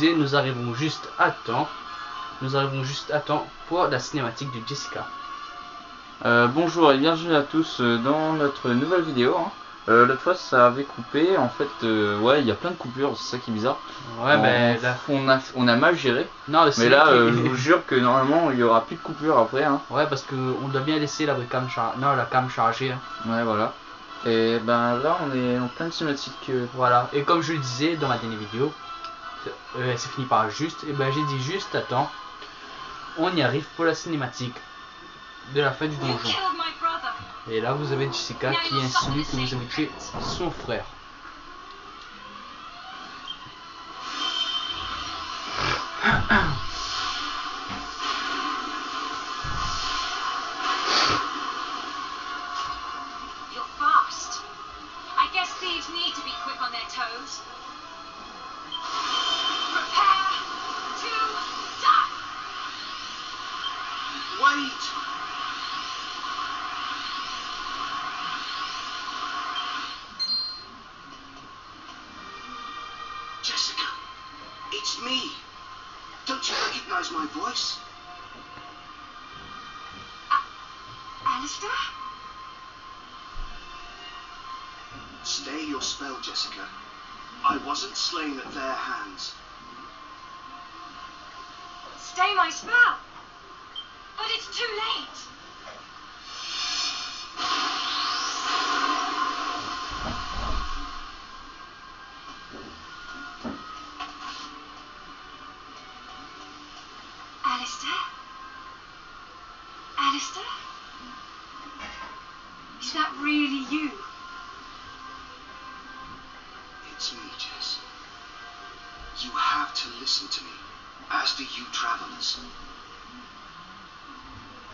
disais, nous arrivons juste à temps. Nous arrivons juste à temps pour la cinématique de Jessica. Bonjour et bienvenue à tous dans notre nouvelle vidéo. L'autre fois ça avait coupé, en fait, ouais, il y a plein de coupures, c'est ça qui est bizarre. Ouais, mais là... on a mal géré. Non, mais là, je vous jure que normalement il y aura plus de coupures après. Ouais, parce que on doit bien laisser la webcam la cam chargée. Ouais, voilà. Et ben là, on est en pleine cinématique. Voilà. Et comme je le disais dans ma dernière vidéo, c'est fini par juste. Et ben j'ai dit juste à temps. On y arrive pour la cinématique de la fin du donjon. Et là vous avez Jessica qui insinue que vous avez tué son frère. You're fast. I guess thieves need to be quick on their toes. Prepare to die. Wait! Jessica, it's me. Don't you recognize my voice? Alistair? Stay your spell, Jessica. I wasn't slain at their hands. Stay my spell. But it's too late. Alistair? Alistair? Is that really you? It's me, Jess. You have to listen to me, as do you travelers.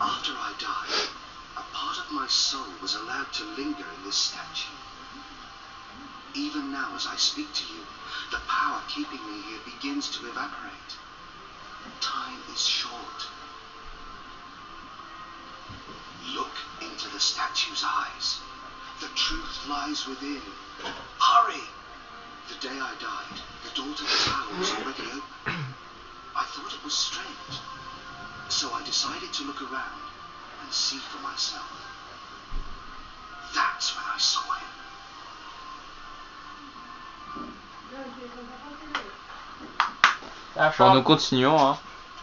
After I died, a part of my soul was allowed to linger in this statue. Even now, as I speak to you, the power keeping me here begins to evaporate. Time is short. Look into the statue's eyes. The truth lies within. Hurry! The day I died, the door to the tower was already open. I thought it was strange. So I decided to look around and see for myself. That's when I saw him. Bon, nous continuons,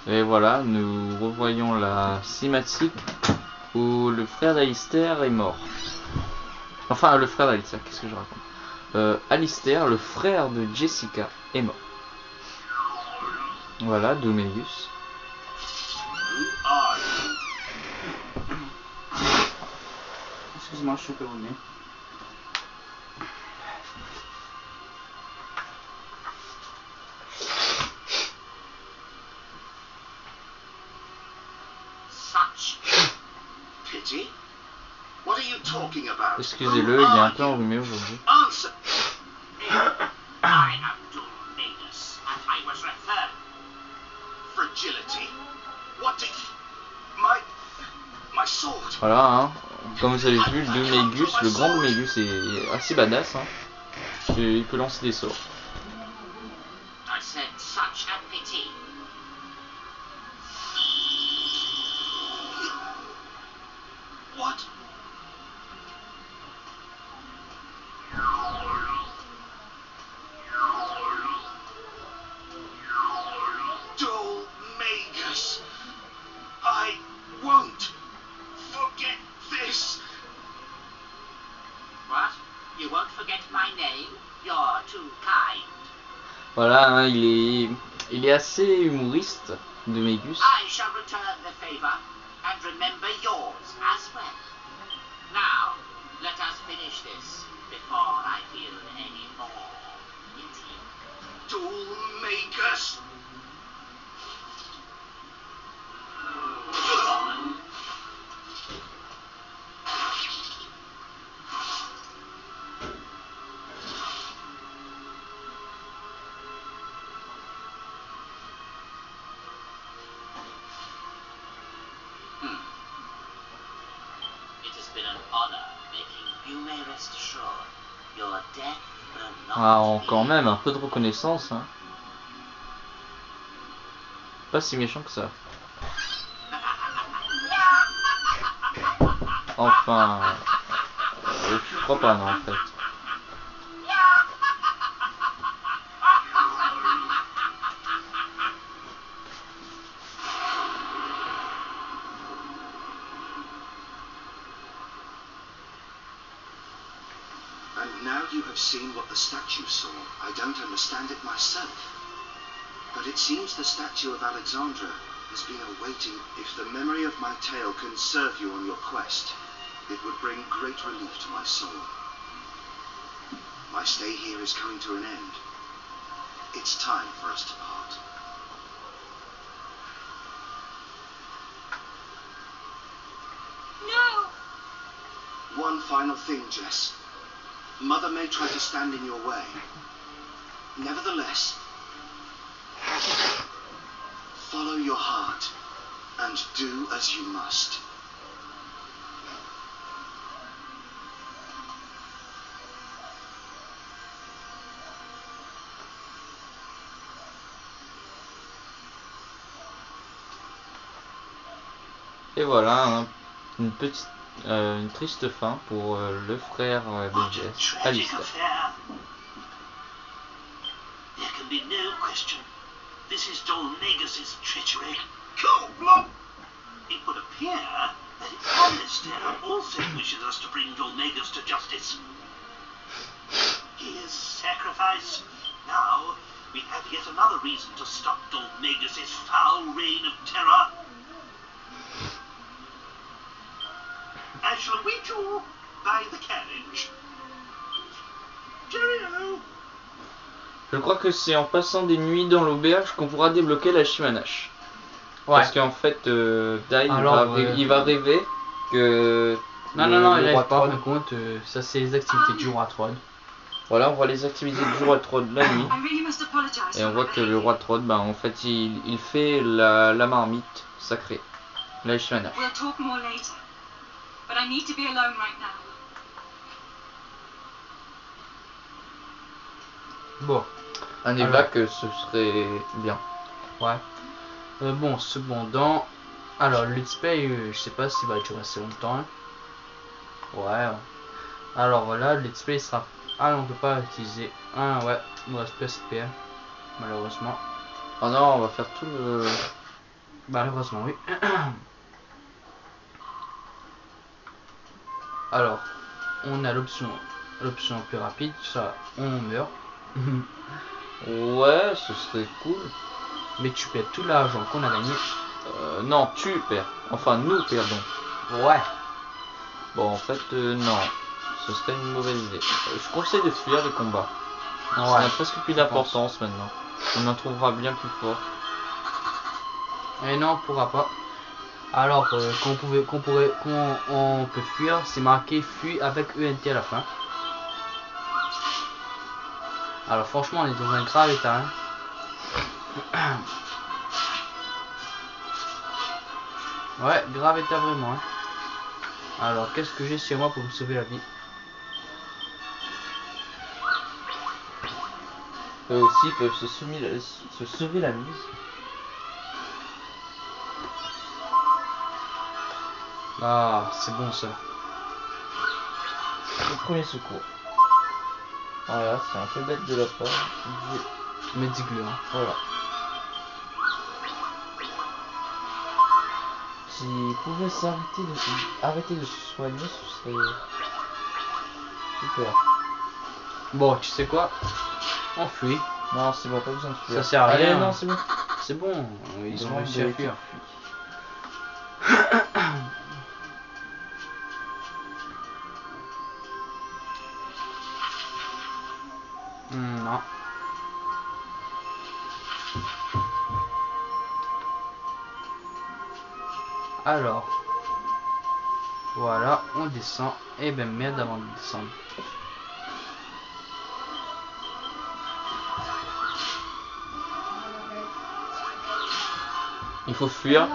et voilà, nous revoyons la cinématique où le frère d'Alistair est mort. Enfin, le frère d'Alistair, qu'est-ce que je raconte? Alistair, le frère de Jessica, est mort. Voilà, Domégus. Excuse-moi, je suis un peu rouillé. Pity? What are you talking about? Excusez-le, il est un peu enrhumé aujourd'hui. Answer! I am Domégus, and I was referred. Fragility? What did my sword? Voilà, comme vous avez vu, Domégus, le grand Domégus est assez badass. Il peut lancer des sorts. I said such a pity. What? Domégus, I won't forget this. What? You won't forget my name? You're too kind. Voilà, il est assez humoriste, Domégus. I shall return the favor and remember yours as well. Now, let us finish this before I feel any more pity. Domégus. Ah, quand même, un peu de reconnaissance. pas si méchant que ça. Enfin, je crois pas, non, en fait. And now you have seen what the statue saw. I don't understand it myself. But it seems the statue of Alexandra has been awaiting. If the memory of my tale can serve you on your quest, it would bring great relief to my soul. My stay here is coming to an end. It's time for us to part. No! One final thing, Jess. Mother may try to stand in your way. Nevertheless, follow your heart and do as you must. Et voilà, une triste fin pour le frère de Jess, Alistair. There can be no question. This is Dol Negus' treachery. Cold blood! It would appear that Alistair also wishes us to bring Dol Negus to justice. His sacrifice. Now, we have yet another reason to stop Dol Negus' foul reign of terror. I shall await you by the carriage. Cheerio! Je crois que c'est en passant des nuits dans l'auberge qu'on pourra débloquer la Shimanash. Ouais. Parce qu'en fait, Dai Alors, il va rêver que... Non, il rêve pas, en fin de compte, ça c'est les activités du roi Trod. Voilà, on voit les activités du roi Trod la nuit. I really must apologize Et on for voit my que le behavior. roi Trod, bah, en fait, il fait la marmite sacrée. La Shimanash. We'll talk more later. But I need to be alone right now. Bon, Un Alors. évac, ce serait bien. ouais. Bon, cependant, alors le let's play, je sais pas s'il va durer assez longtemps. Hein. Ouais. Alors voilà, le let's play sera. Ah non, on peut pas utiliser. Ah ouais, il nous reste plus SPM, malheureusement. Oh non, on va faire tout le... Malheureusement, oui. Alors, on a l'option plus rapide, ça, on meurt. Ouais, ce serait cool. Mais tu perds tout l'argent qu'on a gagné. Non, tu perds. Enfin, nous perdons. Ouais. Bon, en fait, non. Ce serait une mauvaise idée. Je conseille de fuir les combats. Ça Ouais. n'a presque plus d'importance maintenant. On en trouvera bien plus fort. Et non, on pourra pas. Alors, qu'on peut fuir, c'est marqué fuit avec ENT à la fin. Alors franchement, on est dans un grave état. Hein. Ouais, grave état vraiment. Hein. Alors, qu'est-ce que j'ai sur moi pour me sauver la vie? Eux aussi peuvent se sauver la mise. Ah, c'est bon ça. Le premier secours. Voilà, c'est un peu bête de la part. Médiglure. Hein. Voilà. S'il pouvait arrêter de se soigner, ce serait super. Bon, tu sais quoi? On fuit. Non, c'est bon, pas besoin de fuir. Ça sert à rien. Allez, non, c'est bon. C'est bon, ils ont Demande réussi à de fuir. Non. Alors. Voilà, on descend. Et ben merde avant de descendre. Il faut fuir.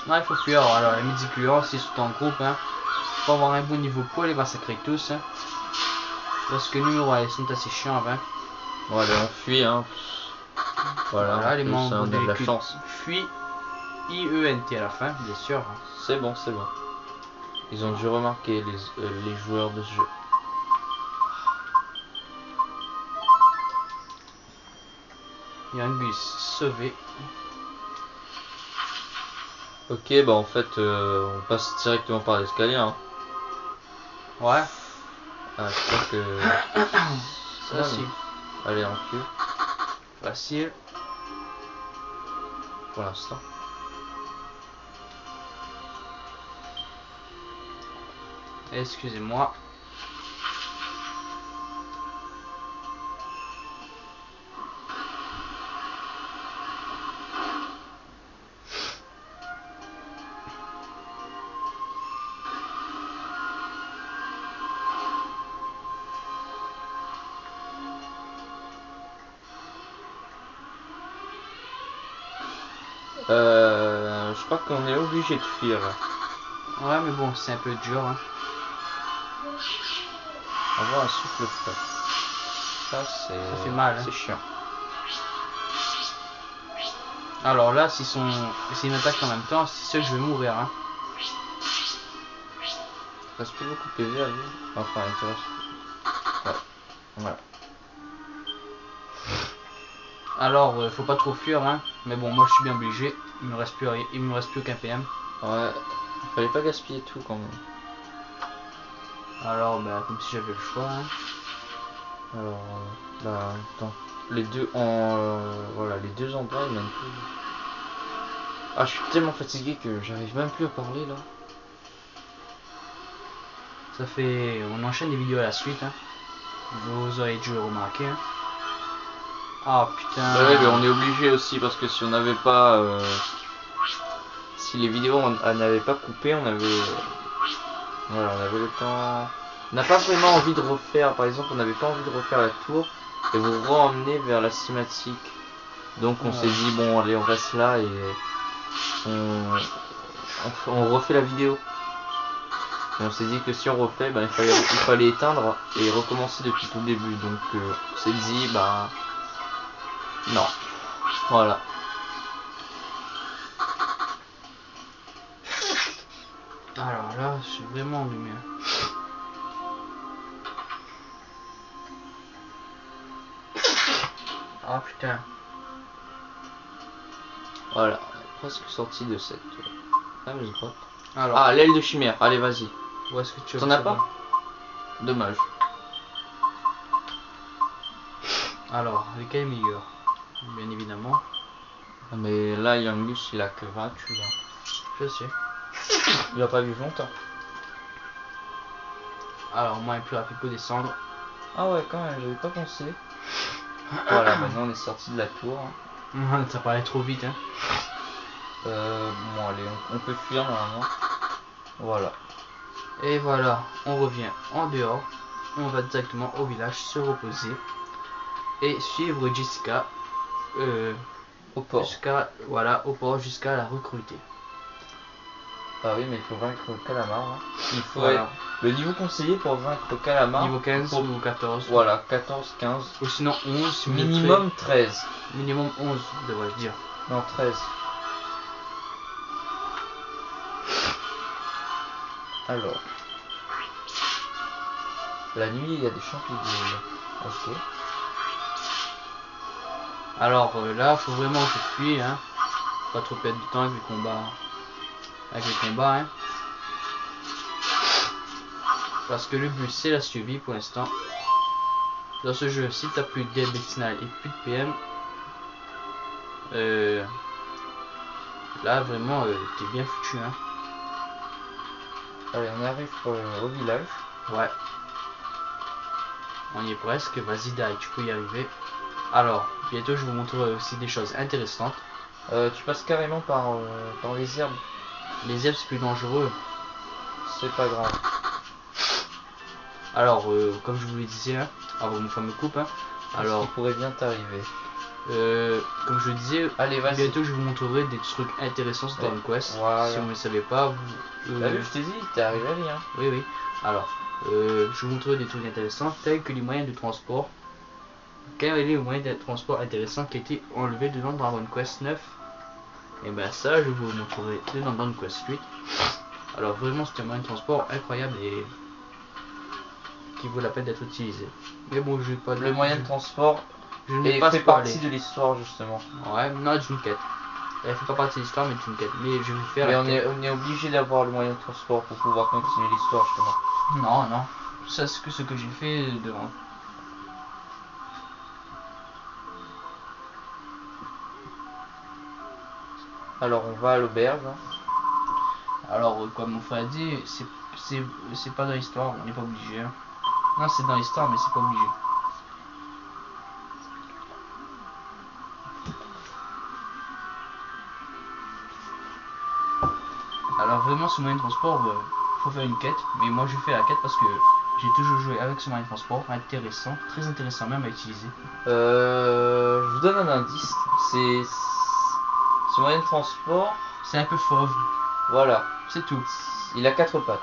Non, il faut fuir. Alors, les médiclures, s'ils sont en groupe, hein, pour avoir un bon niveau pour les massacrer tous. Hein, parce que nous, ouais, ils sont assez chiants à vaincre. Bon, allez, on fuit, hein. Voilà, les et membres ça, on a de la l'équipe chance. fuient IENT à la fin, bien sûr. C'est bon, c'est bon. Ils ont dû remarquer les joueurs de ce jeu. Yangus sauvé. Ok, bah en fait, on passe directement par l'escalier. Hein. Ouais, Ah, je crois que... facile. Allez, en cul, Facile. pour l'instant. Excusez-moi. Je crois qu'on est obligé de fuir. Là. Ouais, mais bon, c'est un peu dur. Hein. Avoir un souffle frais. Ça, Ça fait mal. Hein. C'est chiant. Alors là, s'ils m'attaquent en même temps, c'est sûr que je vais mourir. Hein. Il reste plus beaucoup de PV à lui. Enfin, il te reste... Ouais. Voilà. Alors, faut pas trop fuir. Hein. Mais bon, moi je suis bien obligé. Il me reste plus rien. Il me reste plus aucun PM. Ouais. Fallait pas gaspiller tout quand même. Alors, bah, comme si j'avais le choix. Hein. Alors, bah, attends. Les deux voilà, les deux endroits, ils mènent plus. Ah, je suis tellement fatigué que j'arrive même plus à parler là. Ça fait... On enchaîne les vidéos à la suite. Hein. Vous aurez dû le remarquer. Hein. Ah putain. Ouais, mais on est obligé aussi parce que si on n'avait pas... si les vidéos on n'avait pas coupé, on avait... Voilà, on avait le temps... On n'a pas vraiment envie de refaire, par exemple, on n'avait pas envie de refaire la tour et vous re-emmener vers la cinématique. Donc on s'est dit, bon, allez, on reste là et on refait la vidéo. Et on s'est dit que si on refait, ben, il fallait éteindre et recommencer depuis tout le début. Donc on s'est dit, bah... non. Voilà. Alors là, je suis vraiment enrhumé. Ah putain. Voilà, on est presque sorti de cette fameuse grotte. Alors, Ah, l'aile de chimère, allez vas-y. où est-ce que tu T'en as pas? Dommage. Alors, lequel est meilleur? Bien évidemment. Mais là, Yangus, il a que 28 ans. Je sais. Il a pas vu longtemps. Alors, moi, il est plus rapide pour descendre. Ah ouais, quand même, j'avais pas pensé. Voilà, maintenant on est sorti de la tour. Ça parlait trop vite, hein. Bon, allez, on peut fuir normalement. Voilà. Et voilà, on revient en dehors. On va directement au village se reposer. Et suivre Jessica. Au port. Au port jusqu'à la recruter. Ah oui, mais il faut vaincre Calamar. Hein. Il faut Voilà. le niveau conseillé pour vaincre Calamar. Niveau 15 faut... ou 14. Voilà, 14, 15. Ou sinon 11. Minimum 13. Minimum 11, devrais-je dire. Non, 13. Alors. La nuit, il y a des champignons. Ok. Alors là, faut vraiment que je fuis, hein. Pas trop perdre du temps avec les combats. Hein. Parce que le but c'est la survie pour l'instant. Dans ce jeu, si t'as plus d'aide médicinale et plus de PM, là vraiment t'es bien foutu, hein. Allez, on arrive au village. Ouais. On y est presque. Vas-y, Dai, tu peux y arriver. Alors, bientôt je vous montrerai aussi des choses intéressantes. Tu passes carrément par les herbes. Les herbes c'est plus dangereux. C'est pas grave. Alors, comme je vous le disais, hein, avant mon fameux coupe, hein, alors, qui pourrait bien t'arriver. comme je le disais, allez, vas-y. Bientôt je vous montrerai des trucs intéressants sur Dragon Quest. Voilà. Si vous ne le savez pas, vous. T'as vu, je t'ai dit, t'es arrivé à rien. Oui, oui. Alors, je vous montrerai des trucs intéressants tels que les moyens de transport. Quel est le moyen de transport intéressant qui a été enlevé dedans Dragon Quest 9? Et ben ça, je vous montrerai dans Dragon Quest 8. Alors vraiment, c'est un moyen de transport incroyable et qui vaut la peine d'être utilisé. Mais bon, je vais pas Le moyen de transport je n'ai fait pas partie de l'histoire justement. Ouais, non, d'une quête. Elle fait pas partie de l'histoire, mais d'une quête. Mais je vais faire. Mais la on quête. est obligé d'avoir le moyen de transport pour pouvoir continuer l'histoire justement. Non, non. Ça, c'est que ce que j'ai fait devant. Alors on va à l'auberge. Hein. Alors, comme mon frère a dit, c'est pas dans l'histoire, on n'est pas obligé. Hein. Non, c'est dans l'histoire, mais c'est pas obligé. Alors vraiment, ce moyen de transport, faut faire une quête. Mais moi, je fais la quête parce que j'ai toujours joué avec ce moyen de transport, intéressant, très intéressant même à utiliser. Je vous donne un indice. C'est ce moyen de transport. C'est un peu fauve, Voilà. c'est tout. Il a 4 pattes.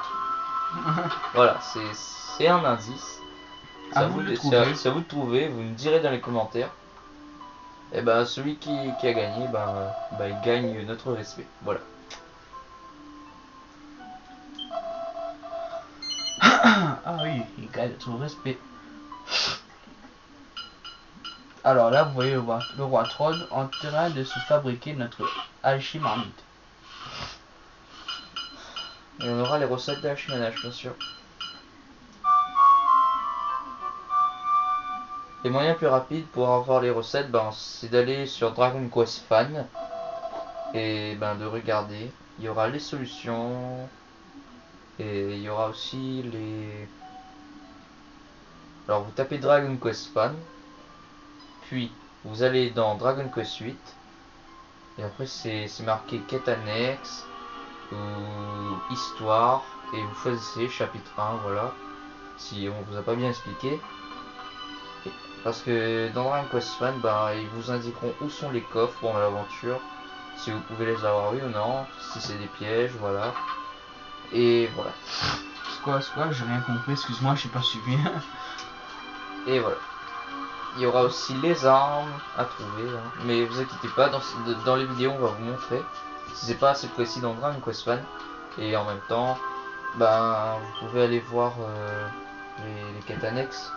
Voilà, c'est un indice. C'est À à vous vous de de le trouver. c'est à vous de trouver. Vous me direz dans les commentaires. Et ben celui qui a gagné, il gagne notre respect. Voilà. Ah oui, il gagne son respect. Alors là, vous voyez le roi Trône en train de se fabriquer notre alchimite. Et on aura les recettes d'Alchimanage, bien sûr. Les moyens plus rapides pour avoir les recettes, c'est d'aller sur Dragon Quest Fan et de regarder. Il y aura les solutions et il y aura aussi les. Alors vous tapez Dragon Quest Fan, puis vous allez dans Dragon Quest 8 et après c'est marqué quête annexe ou histoire et vous choisissez chapitre 1, voilà, si on vous a pas bien expliqué. Parce que dans Dragon Quest Fan, ils vous indiqueront où sont les coffres pour l'aventure, si vous pouvez les avoir oui ou non, si c'est des pièges, voilà. Et voilà. C'est quoi? J'ai rien compris, excuse-moi, je sais pas suivi. Et voilà. Il y aura aussi les armes à trouver, hein. Mais vous inquiétez pas, dans les vidéos on va vous montrer. Si c'est pas assez précis dans Dragon Quest Fan. Et en même temps, vous pouvez aller voir les quêtes annexes.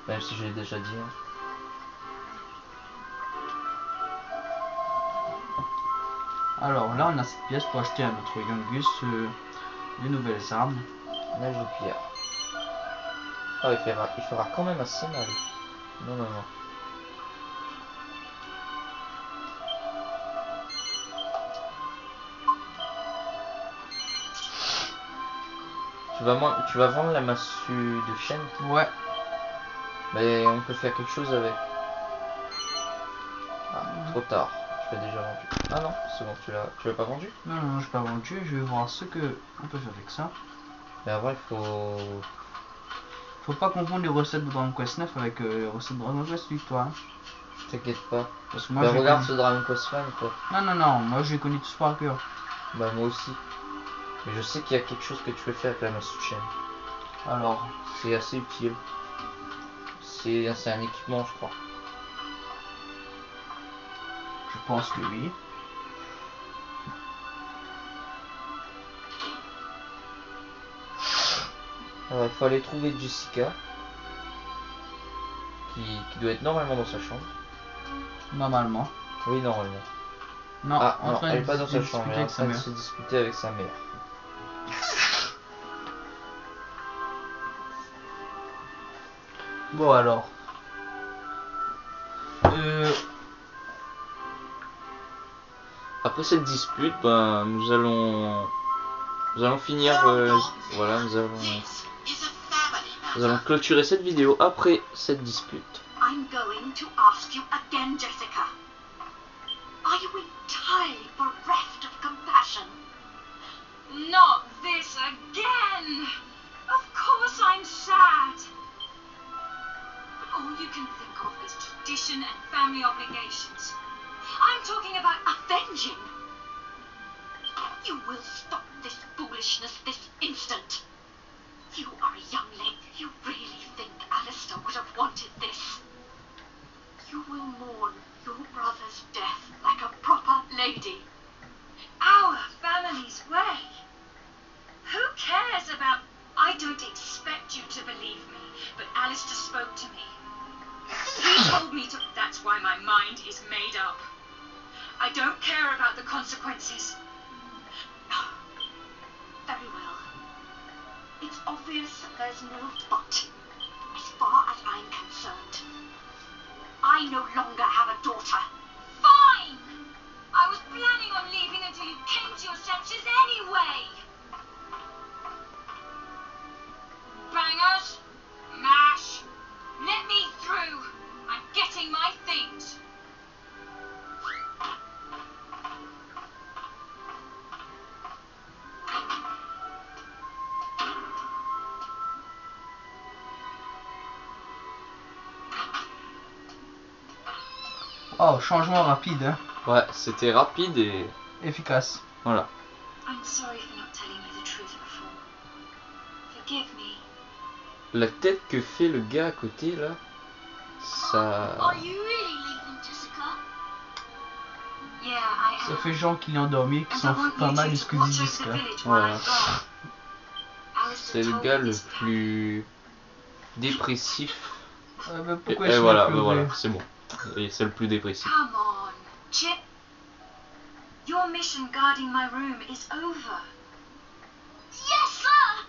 Même si je l'ai déjà dit. Hein. Alors là, on a cette pièce pour acheter à notre Yongus des nouvelles armes. Nage de pierre. Ah, il fera quand même assez mal. Non, non, non. Tu vas vendre la massue de chêne? Ouais. Mais on peut faire quelque chose avec. Ah, trop tard. Je l'ai déjà vendu. Ah non, c'est bon, tu l'as pas vendu? Non, non, je l'ai pas vendu. Je vais voir ce que on peut faire avec ça. Mais avant, il faut. Faut pas confondre les recettes de Dragon Quest 9 avec les recettes de Dragon Quest 8, toi. Hein. T'inquiète pas. Parce que moi, Regarde ce Dragon Quest Fan, quoi. Non, non, non, moi je les connais tous par cœur. Moi aussi. Mais je sais qu'il y a quelque chose que tu peux faire avec la massue de chêne. Alors, c'est assez utile. C'est un équipement, je crois. Je pense que oui. Alors il faut aller trouver Jessica. Qui doit être normalement dans sa chambre. Normalement. Oui, normalement. Non, ah, en non, train elle de n'est pas dans sa chambre, elle est en train de mère. se disputer avec sa mère. Bon alors. Après cette dispute, nous allons finir. Voilà, nous allons clôturer cette vidéo après cette dispute. I'm going to ask you again, Jessica. Are you entirely bereft of compassion? Not this again! Of course I'm sad. But all you can think of is tradition and family obligations. I'm talking about avenging. You will stop this foolishness this instant. You are a youngling. You really think Alistair would have wanted this? about the consequences. Very well. It's obvious that there's no but. As far as I'm concerned, I no longer have a daughter. Fine! I was planning on leaving until you came to your senses anyway. Bangers, mash, let me through. I'm getting my things. Oh, changement rapide, hein. Ouais, c'était rapide et Efficace. voilà. I'm sorry for not telling you the truth before. Forgive me. La tête que fait le gars à côté là, ça... Are you really leaving, Jessica? Yeah, I am. Ça fait gens qui l'ont endormi, qui And I s'en want foutent pas you mal two de ce to que watch dit over the Jessica. village while Voilà. I'm gone. C'est Alistair le told gars me le this plan. plus dépressif. Pourquoi Et il se met à voilà, pleurer voilà, c'est bon. Et c'est le plus dépressif. Come on, Chip. Your mission guarding my room is over. Yes, sir!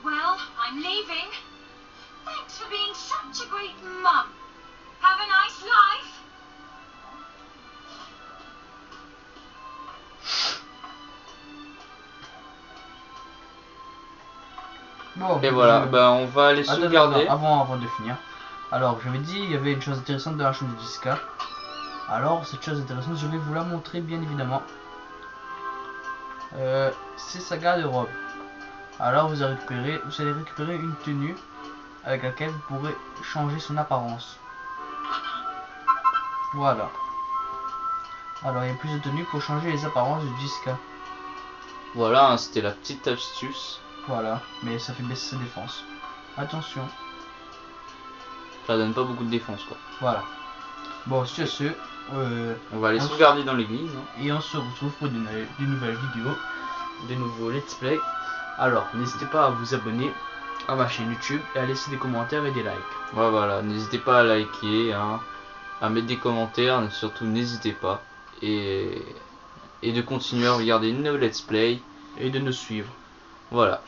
Well, I'm leaving. Thanks for being such a great mum. Have a nice life. Bon, Et voilà, je- bah on va aller Attends, sauvegarder. avant de finir. Alors, j'avais dit, il y avait une chose intéressante dans la chambre de Jessica. Alors, cette chose intéressante, je vais vous la montrer, bien évidemment. C'est sa garde-robe. Alors, vous allez récupérer une tenue avec laquelle vous pourrez changer son apparence. Voilà. Alors, il y a plus de tenues pour changer les apparences de Jessica. Voilà, hein, c'était la petite astuce. Voilà, mais ça fait baisser sa défense. Attention. Ça donne pas beaucoup de défense quoi. Voilà. Bon, sur ce, On va aller On sauvegarder dans l'église. Hein. et on se retrouve pour d'une nouvelle vidéo, de nouveaux let's play. Alors, n'hésitez pas à vous abonner à ma chaîne YouTube et à laisser des commentaires et des likes. Ouais, voilà, n'hésitez pas à liker, hein, à mettre des commentaires, surtout n'hésitez pas. Et de continuer à regarder nos let's play. Et de nous suivre. Voilà.